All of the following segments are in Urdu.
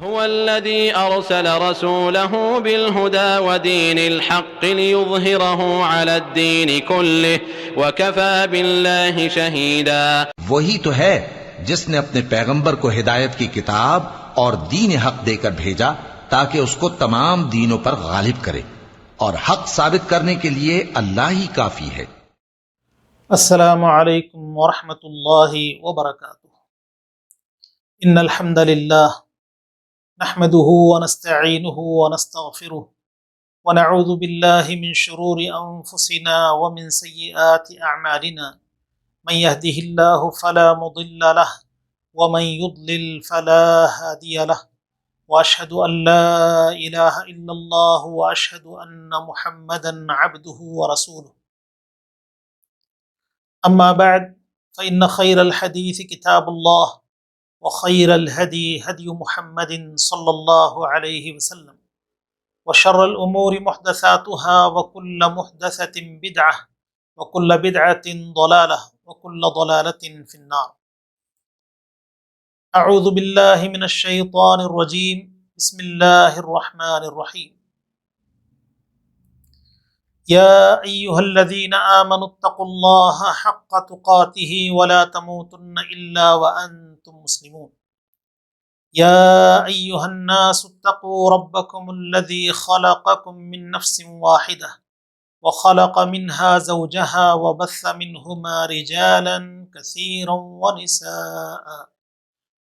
هو الذي أرسل رسوله بالهدى ودين الحق ليظهره على الدين كله وكفى بالله شهيدا. وہی تو ہے جس نے اپنے پیغمبر کو ہدایت کی کتاب اور دین حق دے کر بھیجا تاکہ اس کو تمام دینوں پر غالب کرے، اور حق ثابت کرنے کے لیے اللہ ہی کافی ہے۔ السلام علیکم ورحمۃ اللہ وبرکاتہ۔ ان الحمد للہ نحمده ونستعینه ونستغفره ونعوذ باللہ من شرور انفسنا ومن سیئات اعمالنا، من يهده اللہ فلا مضل له ومن يضلل فلا هادی له، واشهد ان لا الہ الا اللہ واشهد ان محمدا عبده ورسولہ۔ اما بعد فإن خير الحديث كتاب الله وخير الهدي هدي محمد صلى الله عليه وسلم، وشر الأمور محدثاتها وكل محدثة بدعة وكل بدعة ضلالة وكل ضلالة في النار۔ أعوذ بالله من الشيطان الرجيم، بسم الله الرحمن الرحيم۔ يا أيها الذين آمنوا اتقوا الله حق تقاته ولا تموتن إلا وأنتم مسلمون۔ يا أيها الناس اتقوا ربكم الذي خلقكم من نفس واحدة وخلق منها زوجها وبث منهما رجالا كثيرا ونساء،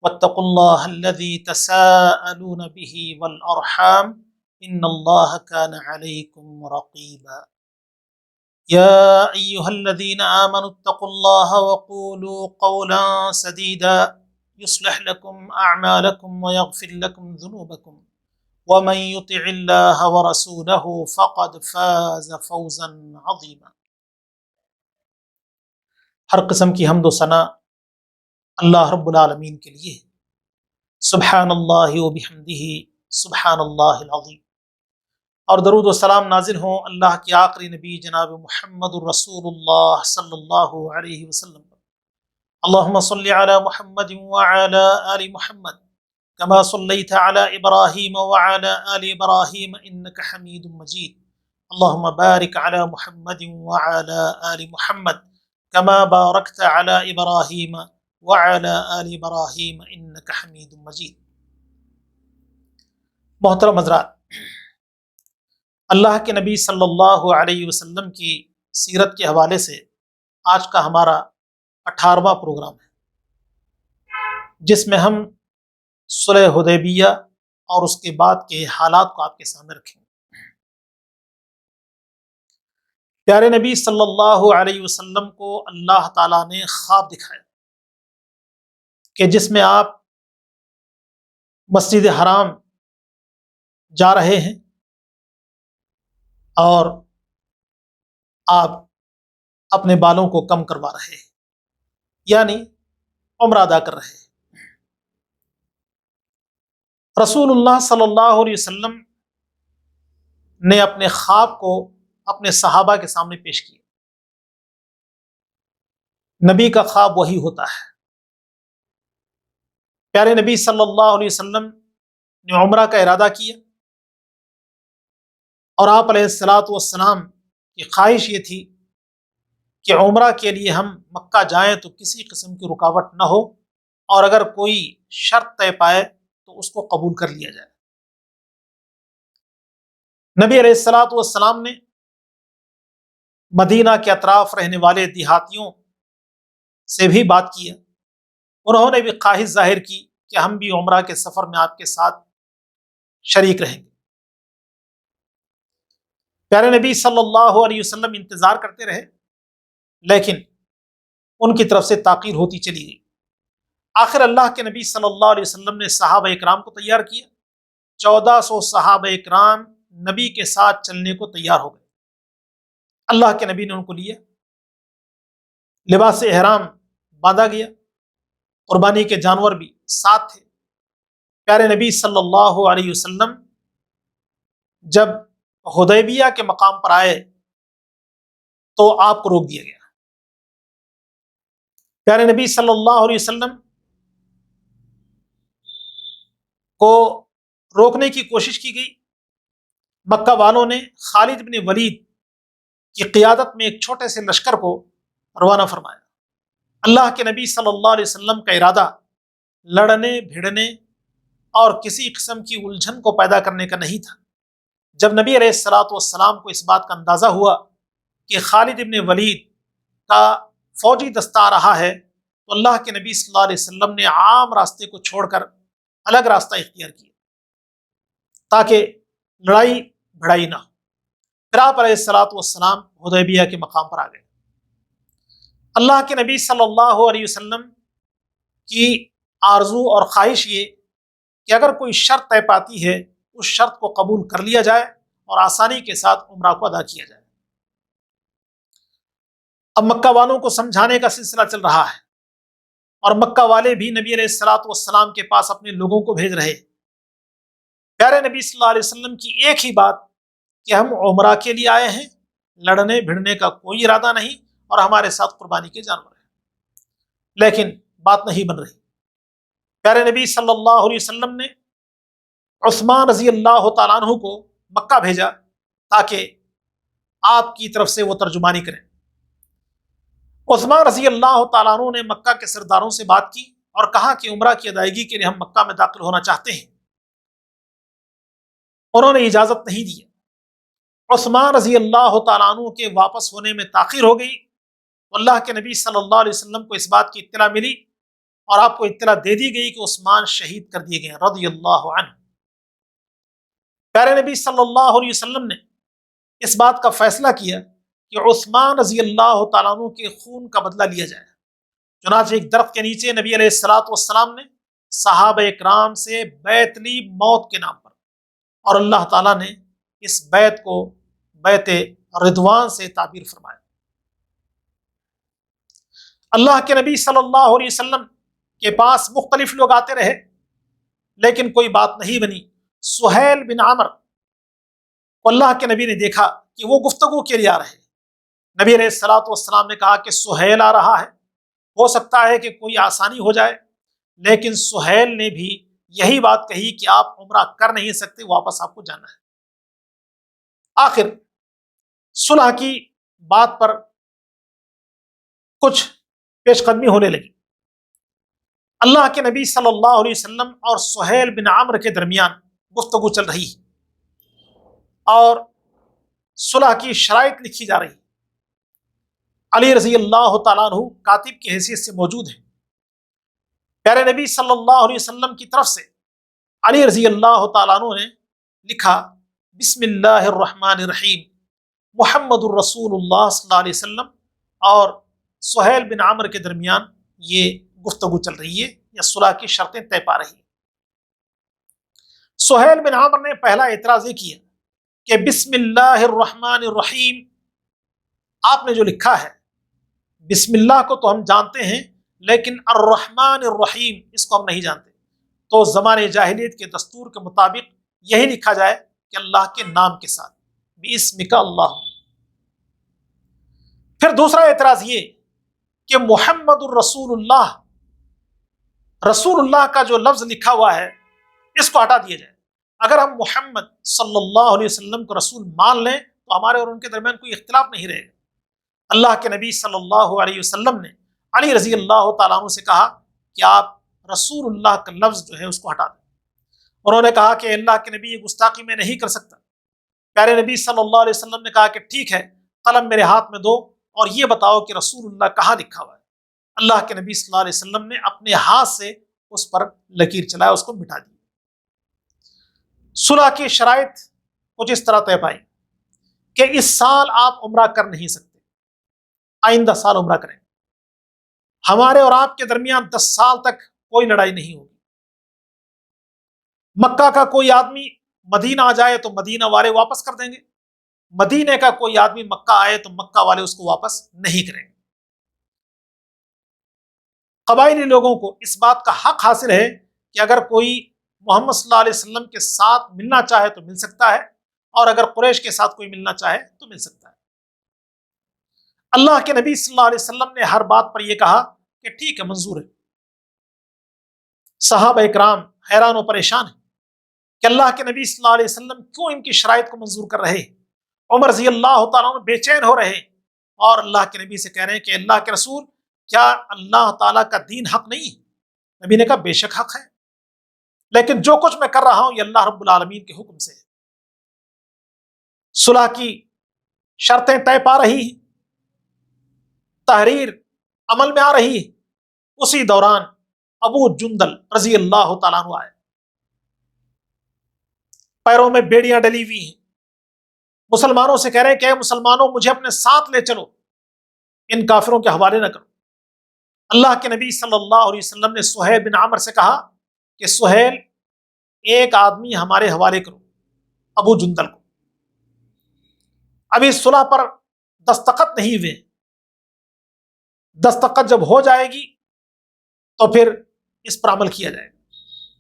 واتقوا الله الذي تساءلون به والأرحام إن الله كان عليكم رقيبا۔ يا أيها الذين آمنوا اتقوا الله وقولوا قولا سديدا يصلح لكم أعمالكم ويغفر لكم ذنوبكم، ومن يطع الله ورسوله فقد فاز فوزا عظيما۔ ہر قسم کی حمد و ثنا اللہ رب العالمین کے لیے، سبحان اللہ وبحمدہ سبحان اللہ العظیم۔ اور درود و سلام نازل ہوں اللہ کے آخری نبی جناب محمد الرسول اللہ صلی اللہ علیہ وسلم پر۔ اللہم صلی علی محمد وعلی آل محمد کما صلیت علی ابراہیم وعلی آل ابراہیم انک حمید مجید۔ اللہم بارک علی محمد وعلی آل محمد کما بارکت علی ابراہیم وعلی آل ابراہیم انک حمید مجید۔ محترم حضرات، اللہ کے نبی صلی اللہ علیہ وسلم کی سیرت کے حوالے سے آج کا ہمارا 18واں پروگرام ہے، جس میں ہم صلح حدیبیہ اور اس کے بعد کے حالات کو آپ کے سامنے رکھیں گے۔ پیارے نبی صلی اللہ علیہ وسلم کو اللہ تعالیٰ نے خواب دکھایا کہ جس میں آپ مسجد حرام جا رہے ہیں اور آپ اپنے بالوں کو کم کروا رہے ہیں، یعنی عمرہ ادا کر رہے ہیں۔ رسول اللہ صلی اللہ علیہ وسلم نے اپنے خواب کو اپنے صحابہ کے سامنے پیش کیا۔ نبی کا خواب وہی ہوتا ہے۔ پیارے نبی صلی اللہ علیہ وسلم نے عمرہ کا ارادہ کیا، اور آپ علیہ الصلاۃ والسلام کی خواہش یہ تھی کہ عمرہ کے لیے ہم مکہ جائیں تو کسی قسم کی رکاوٹ نہ ہو، اور اگر کوئی شرط طے پائے تو اس کو قبول کر لیا جائے۔ نبی علیہ الصلاۃ والسلام نے مدینہ کے اطراف رہنے والے دیہاتیوں سے بھی بات کی، انہوں نے بھی خواہش ظاہر کی کہ ہم بھی عمرہ کے سفر میں آپ کے ساتھ شریک رہیں گے۔ پیارے نبی صلی اللہ علیہ وسلم انتظار کرتے رہے، لیکن ان کی طرف سے تاخیر ہوتی چلی گئی۔ آخر اللہ کے نبی صلی اللہ علیہ وسلم نے صحابہ اکرام کو تیار کیا۔ 1400 صحابہ اکرام نبی کے ساتھ چلنے کو تیار ہو گئے۔ اللہ کے نبی نے ان کو لیا، لباس احرام باندھا گیا، قربانی کے جانور بھی ساتھ تھے۔ پیارے نبی صلی اللہ علیہ وسلم جب حدیبیہ کے مقام پر آئے تو آپ کو روک دیا گیا۔ پیارے نبی صلی اللہ علیہ وسلم کو روکنے کی کوشش کی گئی۔ مکہ والوں نے خالد بن ولید کی قیادت میں ایک چھوٹے سے لشکر کو روانہ فرمایا۔ اللہ کے نبی صلی اللہ علیہ وسلم کا ارادہ لڑنے بھیڑنے اور کسی قسم کی الجھن کو پیدا کرنے کا نہیں تھا۔ جب نبی علیہ الصلوۃ والسلام کو اس بات کا اندازہ ہوا کہ خالد بن ولید کا فوجی دستہ آ رہا ہے، تو اللہ کے نبی صلی اللہ علیہ وسلم نے عام راستے کو چھوڑ کر الگ راستہ اختیار کیا تاکہ لڑائی بھڑائی نہ ہو۔ پھر آپ علیہ الصلوۃ والسلام حدیبیہ کے مقام پر آ گئے۔ اللہ کے نبی صلی اللہ علیہ وسلم کی آرزو اور خواہش یہ کہ اگر کوئی شرط طے پاتی ہے اس شرط کو قبول کر لیا جائے اور آسانی کے ساتھ عمرہ کو ادا کیا جائے۔ اب مکہ والوں کو سمجھانے کا سلسلہ چل رہا ہے اور مکہ والے بھی نبی علیہ الصلوۃ والسلام کے پاس اپنے لوگوں کو بھیج رہے۔ پیارے نبی صلی اللہ علیہ وسلم کی ایک ہی بات کہ ہم عمرہ کے لیے آئے ہیں، لڑنے بھڑنے کا کوئی ارادہ نہیں اور ہمارے ساتھ قربانی کے جانور ہیں، لیکن بات نہیں بن رہی۔ پیارے نبی صلی اللہ علیہ وسلم نے عثمان رضی اللہ تعالیٰ عنہ کو مکہ بھیجا تاکہ آپ کی طرف سے وہ ترجمانی کریں۔ عثمان رضی اللہ تعالیٰ عنہ نے مکہ کے سرداروں سے بات کی اور کہا کہ عمرہ کی ادائیگی کے لیے ہم مکہ میں داخل ہونا چاہتے ہیں۔ انہوں نے اجازت نہیں دی۔ عثمان رضی اللہ تعالیٰ عنہ کے واپس ہونے میں تاخیر ہو گئی تو اللہ کے نبی صلی اللہ علیہ وسلم کو اس بات کی اطلاع ملی اور آپ کو اطلاع دے دی گئی کہ عثمان شہید کر دیے گئے رضی اللہ عنہ۔ پیارے نبی صلی اللہ علیہ وسلم نے اس بات کا فیصلہ کیا کہ عثمان رضی اللہ تعالیٰ عنہ کے خون کا بدلہ لیا جائے۔ چنانچہ ایک درخت کے نیچے نبی علیہ الصلوۃ والسلام نے صحابہ اکرام سے بیعت لی موت کے نام پر، اور اللہ تعالیٰ نے اس بیعت کو بیعت رضوان سے تعبیر فرمایا۔ اللہ کے نبی صلی اللہ علیہ وسلم کے پاس مختلف لوگ آتے رہے لیکن کوئی بات نہیں بنی۔ سہیل بن عمرو کو اللہ کے نبی نے دیکھا کہ وہ گفتگو کے لیے آ رہے۔ نبی علیہ الصلوۃ والسلام نے کہا کہ سہیل آ رہا ہے، ہو سکتا ہے کہ کوئی آسانی ہو جائے، لیکن سہیل نے بھی یہی بات کہی کہ آپ عمرہ کر نہیں سکتے، واپس آپ کو جانا ہے۔ آخر صلح کی بات پر کچھ پیش قدمی ہونے لگی۔ اللہ کے نبی صلی اللہ علیہ وسلم اور سہیل بن عمرو کے درمیان گفتگو چل رہی اور صلح کی شرائط لکھی جا رہی۔ علی رضی اللہ تعالیٰ عنہ کاتب کی حیثیت سے موجود ہیں۔ پیارے نبی صلی اللہ علیہ وسلم کی طرف سے علی رضی اللہ تعالیٰ عنہ نے لکھا بسم اللہ الرحمن الرحیم محمد الرسول اللہ صلی اللہ علیہ وسلم، اور سہیل بن عمرو کے درمیان یہ گفتگو چل رہی ہے یا صلح کی شرطیں طے پا رہی ہیں۔ سہیل بن عمرو نے پہلا اعتراض یہ کیا کہ بسم اللہ الرحمن الرحیم آپ نے جو لکھا ہے، بسم اللہ کو تو ہم جانتے ہیں لیکن الرحمن الرحیم اس کو ہم نہیں جانتے، تو زمانے جاہلیت کے دستور کے مطابق یہی لکھا جائے کہ اللہ کے نام کے ساتھ بِاسْمِکَ اللہم۔ پھر دوسرا اعتراض یہ کہ محمد الرسول اللہ، رسول اللہ کا جو لفظ لکھا ہوا ہے اس کو ہٹا دیا جائے۔ اگر ہم محمد صلی اللہ علیہ وسلم کو رسول مان لیں تو ہمارے اور ان کے درمیان کوئی اختلاف نہیں رہے گا۔ اللہ کے نبی صلی اللہ علیہ وسلم نے علی رضی اللہ تعالیٰ عنہ سے کہا کہ آپ رسول اللہ کا لفظ جو ہے اس کو ہٹا دیں۔ انہوں نے کہا کہ اللہ کے نبی یہ گستاخی میں نہیں کر سکتا۔ پیارے نبی صلی اللہ علیہ وسلم نے کہا کہ ٹھیک ہے، قلم میرے ہاتھ میں دو اور یہ بتاؤ کہ رسول اللہ کہاں لکھا ہوا ہے۔ اللہ کے نبی صلی اللہ علیہ وسلم نے اپنے ہاتھ سے اس پر لکیر چلایا، اس کو مٹا دیا۔ صلح کی شرائط کچھ اس طرح طے پائی کہ اس سال آپ عمرہ کر نہیں سکتے، آئندہ سال عمرہ کریں۔ ہمارے اور آپ کے درمیان 10 سال تک کوئی لڑائی نہیں ہوگی۔ مکہ کا کوئی آدمی مدینہ آ جائے تو مدینہ والے واپس کر دیں گے، مدینہ کا کوئی آدمی مکہ آئے تو مکہ والے اس کو واپس نہیں کریں گے۔ قبائلی لوگوں کو اس بات کا حق حاصل ہے کہ اگر کوئی محمد صلی اللہ علیہ وسلم کے ساتھ ملنا چاہے تو مل سکتا ہے، اور اگر قریش کے ساتھ کوئی ملنا چاہے تو مل سکتا ہے۔ اللہ کے نبی صلی اللہ علیہ وسلم نے ہر بات پر یہ کہا کہ ٹھیک ہے، منظور ہے۔ صحابہ اکرام حیران و پریشان ہیں کہ اللہ کے نبی صلی اللہ علیہ وسلم کیوں ان کی شرائط کو منظور کر رہے ہیں۔ عمر رضی اللہ تعالیٰ عنہ بے چین ہو رہے ہیں اور اللہ کے نبی سے کہہ رہے ہیں کہ اللہ کے رسول، کیا اللہ تعالیٰ کا دین حق نہیں ہے؟ نبی نے کہا بے شک حق ہے، لیکن جو کچھ میں کر رہا ہوں یہ اللہ رب العالمین کے حکم سے ہے۔ صلح کی شرطیں طے پا رہی ہیں، تحریر عمل میں آ رہی ہے، اسی دوران ابو جندل رضی اللہ تعالیٰ عنہ آئے، پیروں میں بیڑیاں ڈلی ہوئی ہیں، مسلمانوں سے کہہ رہے ہیں کہ اے مسلمانوں مجھے اپنے ساتھ لے چلو، ان کافروں کے حوالے نہ کرو۔ اللہ کے نبی صلی اللہ علیہ وسلم نے سہیل بن عامر سے کہا کہ سہیل، ایک آدمی ہمارے حوالے کرو، ابو جندل کو۔ ابھی صلح پر دستخط نہیں ہوئے، دستخط جب ہو جائے گی تو پھر اس پر عمل کیا جائے گا۔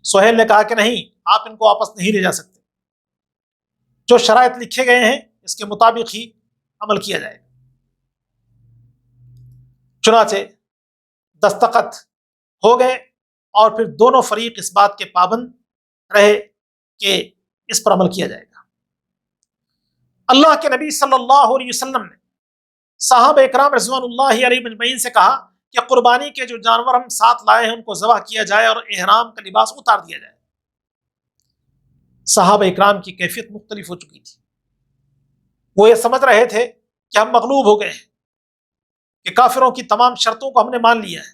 سہیل نے کہا کہ نہیں، آپ ان کو واپس نہیں لے جا سکتے، جو شرائط لکھے گئے ہیں اس کے مطابق ہی عمل کیا جائے گا۔ چنانچہ دستخط ہو گئے اور پھر دونوں فریق اس بات کے پابند رہے کہ اس پر عمل کیا جائے گا۔ اللہ کے نبی صلی اللہ علیہ وسلم نے صحابہ اکرام رضوان اللہ علیہ مجمعین سے کہا کہ قربانی کے جو جانور ہم ساتھ لائے ہیں ان کو ذبح کیا جائے اور احرام کا لباس اتار دیا جائے۔ صحابہ اکرام کی کیفیت مختلف ہو چکی تھی، وہ یہ سمجھ رہے تھے کہ ہم مغلوب ہو گئے ہیں، کہ کافروں کی تمام شرطوں کو ہم نے مان لیا ہے،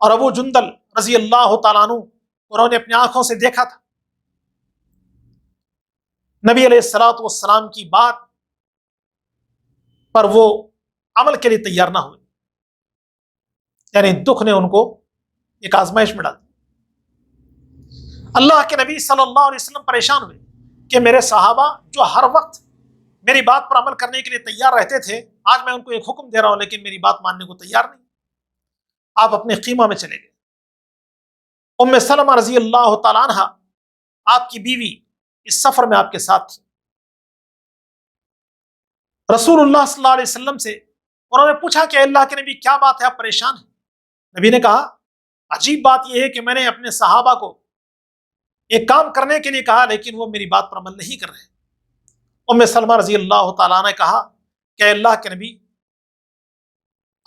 اور ابو جندل رضی اللہ تعالیٰ عنہ انہوں نے اپنی آنکھوں سے دیکھا تھا نبی علیہ الصلوۃ والسلام کی بات پر وہ عمل کے لیے تیار نہ ہوئے، یعنی دکھ نے ان کو ایک آزمائش میں ڈال دی۔ اللہ کے نبی صلی اللہ علیہ وسلم پریشان ہوئے کہ میرے صحابہ جو ہر وقت میری بات پر عمل کرنے کے لیے تیار رہتے تھے، آج میں ان کو ایک حکم دے رہا ہوں لیکن میری بات ماننے کو تیار نہیں۔ آپ اپنے خیمہ میں چلے گئے۔ ام سلمہ رضی اللہ تعالیٰ عنہ آپ کی بیوی اس سفر میں آپ کے ساتھ تھی۔ رسول اللہ صلی اللہ علیہ وسلم سے انہوں نے پوچھا کہ اللہ کے نبی کیا بات ہے، آپ پریشان ہیں؟ نبی نے کہا عجیب بات یہ ہے کہ میں نے اپنے صحابہ کو ایک کام کرنے کے لیے کہا لیکن وہ میری بات پر عمل نہیں کر رہے۔ ام سلمہ رضی اللہ تعالیٰ عنہ نے کہا کہ اللہ کے نبی،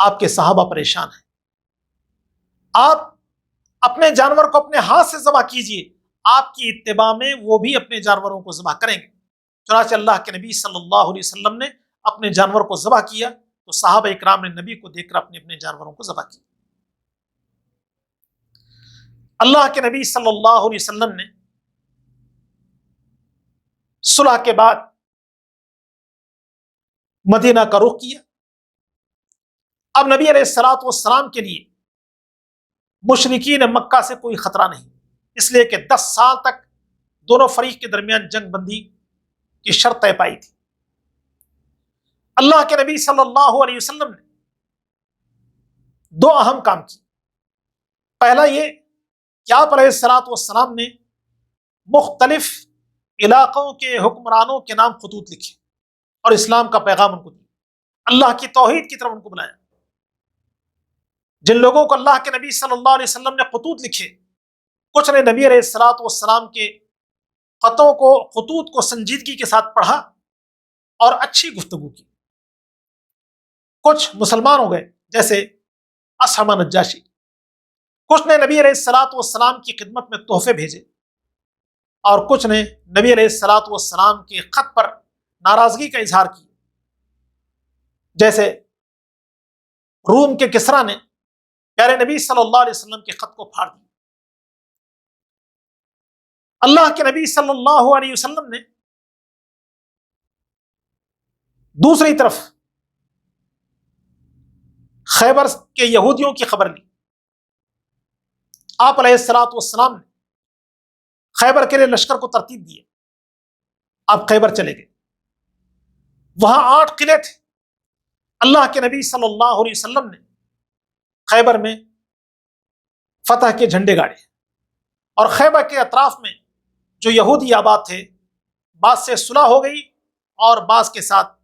آپ کے صحابہ پریشان ہیں، آپ اپنے جانور کو اپنے ہاتھ سے ذبح کیجئے، آپ کی اتباع میں وہ بھی اپنے جانوروں کو ذبح کریں گے۔ چنانچہ اللہ کے نبی صلی اللہ علیہ وسلم نے اپنے جانور کو ذبح کیا تو صحابہ اکرام نے نبی کو دیکھ کر اپنے اپنے جانوروں کو ذبح کیا۔ اللہ کے نبی صلی اللہ علیہ وسلم نے صلح کے بعد مدینہ کا رخ کیا۔ اب نبی علیہ الصلوۃ والسلام کے لیے مشرکین مکہ سے کوئی خطرہ نہیں، اس لیے کہ 10 سال تک دونوں فریق کے درمیان جنگ بندی کی شرط طے پائی تھی۔ اللہ کے نبی صلی اللہ علیہ وسلم نے 2 اہم کام کیے۔ پہلا یہ کہ آپ علیہ الصلوۃ والسلام نے مختلف علاقوں کے حکمرانوں کے نام خطوط لکھے اور اسلام کا پیغام ان کو دیا، اللہ کی توحید کی طرف ان کو بلایا۔ جن لوگوں کو اللہ کے نبی صلی اللہ علیہ وسلم نے خطوط لکھے، کچھ نے نبی علیہ الصلوۃ والسلام کے خطوط کو سنجیدگی کے ساتھ پڑھا اور اچھی گفتگو کی، کچھ مسلمان ہو گئے جیسے اسحمہ نجاشی، کچھ نے نبی علیہ الصلوۃ والسلام کی خدمت میں تحفے بھیجے، اور کچھ نے نبی علیہ الصلوۃ والسلام کے خط پر ناراضگی کا اظہار کیا، جیسے روم کے کسریٰ نے پیارے نبی صلی اللہ علیہ وسلم کے خط کو پھاڑ دیا۔ اللہ کے نبی صلی اللہ علیہ وسلم نے دوسری طرف خیبر کے یہودیوں کی خبر لی۔ آپ علیہ الصلوۃ والسلام نے خیبر کے لیے لشکر کو ترتیب دی۔ آپ خیبر چلے گئے، وہاں 8 قلعے تھے۔ اللہ کے نبی صلی اللہ علیہ وسلم نے خیبر میں فتح کے جھنڈے گاڑے، اور خیبر کے اطراف میں جو یہودی آباد تھے، بعض سے صلح ہو گئی اور بعض کے ساتھ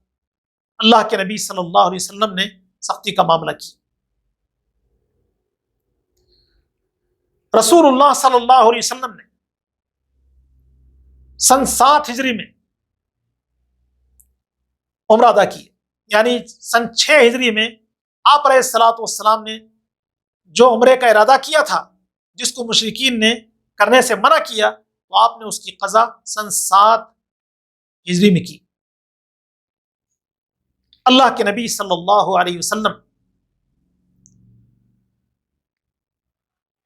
اللہ کے نبی صلی اللہ علیہ وسلم نے سختی کا معاملہ کیا۔ رسول اللہ صلی اللہ علیہ وسلم نے سن 7 ہجری میں عمرہ ادا کی، یعنی سن 6 ہجری میں آپ علیہ الصلوۃ والسلام نے جو عمرے کا ارادہ کیا تھا، جس کو مشرکین نے کرنے سے منع کیا، تو آپ نے اس کی قضا سن 7 ہجری میں کی۔ اللہ کے نبی صلی اللہ علیہ وسلم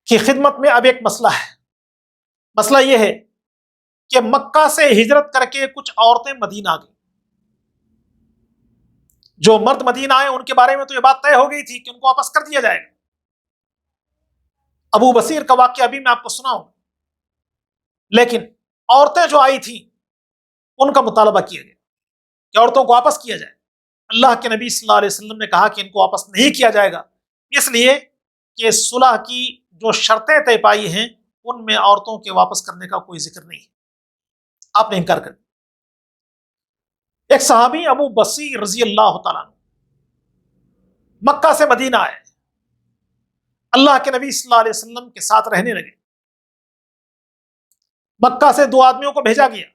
کی خدمت میں اب ایک مسئلہ ہے۔ مسئلہ یہ ہے کہ مکہ سے ہجرت کر کے کچھ عورتیں مدینہ آ گئیں۔ جو مرد مدینہ آئے ان کے بارے میں تو یہ بات طے ہو گئی تھی کہ ان کو واپس کر دیا جائے گا۔ ابو بصیر کا واقعہ ابھی میں آپ کو سناؤں، لیکن عورتیں جو آئی تھیں ان کا مطالبہ کیا گیا کہ عورتوں کو واپس کیا جائے۔ اللہ کے نبی صلی اللہ علیہ وسلم نے کہا کہ ان کو واپس نہیں کیا جائے گا، اس لیے کہ صلح کی جو شرطیں طے پائی ہیں ان میں عورتوں کے واپس کرنے کا کوئی ذکر نہیں ہے۔ آپ نے انکار کر دیا۔ ایک صحابی ابو بصیر رضی اللہ تعالیٰ عنہ مکہ سے مدینہ آئے، اللہ کے نبی صلی اللہ علیہ وسلم کے ساتھ رہنے لگے۔ مکہ سے 2 آدمیوں کو بھیجا گیا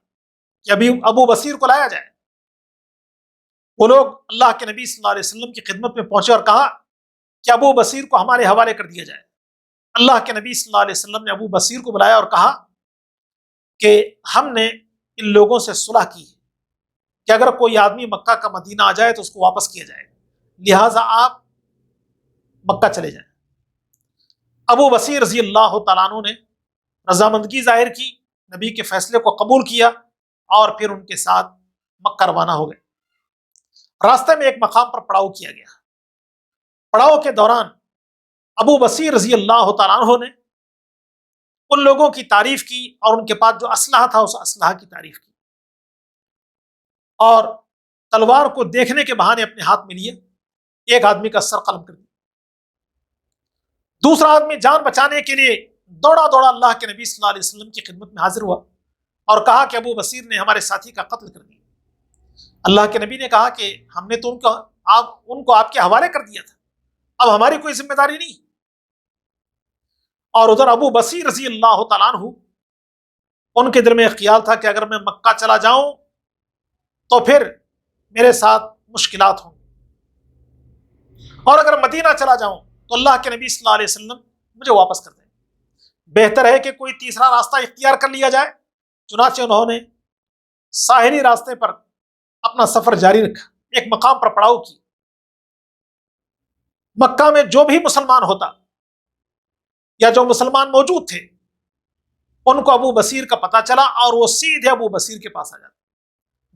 کہ ابھی ابو بصیر کو لایا جائے۔ وہ لوگ اللہ کے نبی صلی اللہ علیہ وسلم کی خدمت میں پہنچے اور کہا کہ ابو بصیر کو ہمارے حوالے کر دیا جائے۔ اللہ کے نبی صلی اللہ علیہ وسلم نے ابو بصیر کو بلایا اور کہا کہ ہم نے ان لوگوں سے صلح کی ہے کہ اگر کوئی آدمی مکہ کا مدینہ آ جائے تو اس کو واپس کیا جائے گا، لہٰذا آپ مکہ چلے جائیں۔ ابو بصیر رضی اللہ تعالیٰ عنہ نے رضامندگی ظاہر کی، نبی کے فیصلے کو قبول کیا اور پھر ان کے ساتھ مکہ روانہ ہو گئے۔ راستے میں ایک مقام پر پڑاؤ کیا گیا۔ پڑاؤ کے دوران ابو بصیر رضی اللہ تعالیٰ عنہ نے ان لوگوں کی تعریف کی اور ان کے پاس جو اسلحہ تھا اس اسلحہ کی تعریف کی، اور تلوار کو دیکھنے کے بہانے اپنے ہاتھ میں لیے ایک آدمی کا سر قلم کر دیا۔ دوسرا آدمی جان بچانے کے لیے دوڑا اللہ کے نبی صلی اللہ علیہ وسلم کی خدمت میں حاضر ہوا اور کہا کہ ابو بصیر نے ہمارے ساتھی کا قتل کر دیا۔ اللہ کے نبی نے کہا کہ ہم نے تو ان کو آپ کے حوالے کر دیا تھا، اب ہماری کوئی ذمہ داری نہیں۔ اور ادھر ابو بصیر رضی اللہ تعالیٰ عنہ، ان کے دل میں ایک خیال تھا کہ اگر میں مکہ چلا جاؤں تو پھر میرے ساتھ مشکلات ہوں گی، اور اگر مدینہ چلا جاؤں تو اللہ کے نبی صلی اللہ علیہ وسلم مجھے واپس کر دیں، بہتر ہے کہ کوئی تیسرا راستہ اختیار کر لیا جائے۔ چنانچہ انہوں نے ساحلی راستے پر اپنا سفر جاری رکھا، ایک مقام پر پڑاؤ کی۔ مکہ میں جو بھی مسلمان ہوتا یا جو مسلمان موجود تھے ان کو ابو بصیر کا پتہ چلا اور وہ سیدھے ابو بصیر کے پاس آ جاتے،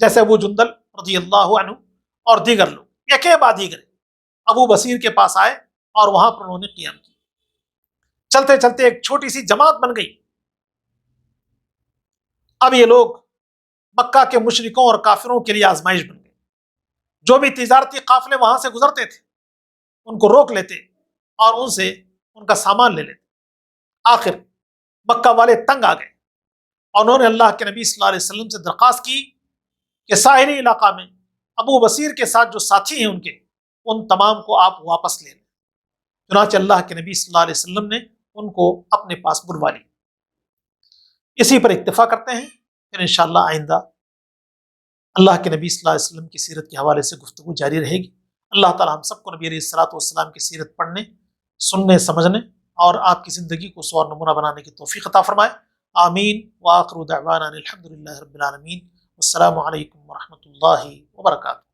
جیسے ابو جندل رضی اللہ عنہ اور دیگر لوگ ایک بعد دیگر ابو بصیر کے پاس آئے اور وہاں پر انہوں نے قیام کیا۔ چلتے چلتے ایک چھوٹی سی جماعت بن گئی۔ اب یہ لوگ مکہ کے مشرکوں اور کافروں کے لیے آزمائش بن گئے۔ جو بھی تجارتی قافلے وہاں سے گزرتے تھے ان کو روک لیتے اور ان سے ان کا سامان لے لیتے۔ آخر مکہ والے تنگ آ گئے اور انہوں نے اللہ کے نبی صلی اللہ علیہ وسلم سے درخواست کی کہ ساحلی علاقہ میں ابو بصیر کے ساتھ جو ساتھی ہیں ان تمام کو آپ واپس لے لیں۔ چنانچہ اللہ کے نبی صلی اللہ علیہ وسلم نے ان کو اپنے پاس بلوا لی۔ اسی پر اکتفا کرتے ہیں، پھر انشاءاللہ آئندہ اللہ کے نبی صلی اللہ علیہ وسلم کی سیرت کے حوالے سے گفتگو جاری رہے گی۔ اللہ تعالی ہم سب کو نبی علیہ الصلوۃ والسلام کی سیرت پڑھنے، سننے، سمجھنے اور آپ کی زندگی کو سوار نمونہ بنانے کی توفیق عطا فرمائے۔ آمین وآخر دعوانا الحمد للہ رب العالمین۔ السلام علیکم ورحمۃ اللہ وبرکاتہ۔